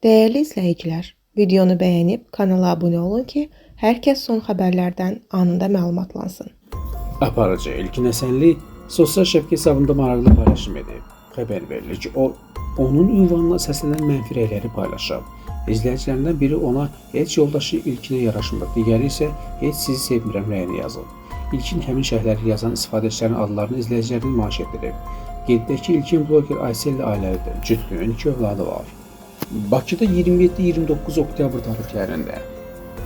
Değerli izləyicilər, videonu bəyənib kanala abunə olun ki, hər kəs son xəbərlərdən anında məlumatlansın. Aparıcı İlkin Həsənli sosial şəbəkə hesabında maraqlı paylaşım edib. Xəbər verilir ki, onun ünvanına səslənən mənfi rəyləri paylaşıb. İzləyicilərindən biri ona heç yoldaşı İlkinə yaraşmır, digəri isə heç sizi sevmirəm rəyini yazıb. İlkin həmin şərhləri yazan istifadəçilərin adlarını izləyicilərini nümayiş etdirib. Qeyd edək ki, İlkin bloger Aysel ilə ailəlidir, cütlüyün 2 övladı var. Bakıda 27-29 oktyabr tarixlərində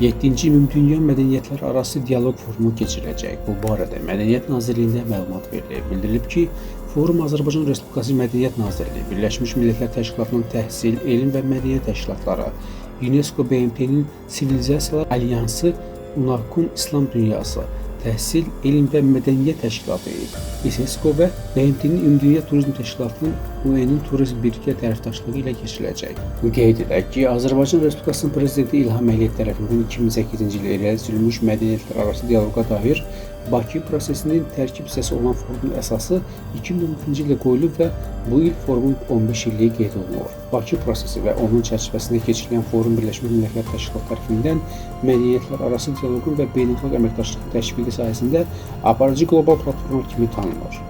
7-ci Ümumdünya Mədəniyyətlər Arası Dialoq Forumu keçiriləcək. Bu barədə Mədəniyyət Nazirliyində məlumat verilib. Bildirilib ki, forum Azərbaycan Respublikası Mədəniyyət Nazirliyi, Birləşmiş Millətlər Təşkilatının Təhsil, Elm və Mədəniyyət Təşkilatları, UNESCO BMT-nin Sivilizasiyalar Alyansı, UNARK-un İslam Dünyası, Təhsil, Elm və Mədəniyyət Təşkilatı, ISESCO və BMT-nin Ümumdünya Turizm Təşkilatının UN-in Turizm Birgə tərəfdaşlığı ilə keçiriləcək. Qeyd edək ki, Azərbaycan Respublikasının Prezidenti İlham Əliyev tərəfindən 2008-ci ildə irəli sürülmüş mədəniyyətlər arası dialoqa dair Bakı prosesinin tərkib hissəsi olan forumun əsası 2012-ci ildə qoyulub və bu il forumun 15 illiyi qeyd olunur. Bakı prosesi və onun çərçivəsində keçirilən forum Birləşmiş Millətlər Təşkilatı tərəfindən mədəniyyətlər arası dialoqun və beynəlxalq əməkdaşlığın təşviqi sayəsində aparıcı qlobal platforma kimi tanınır.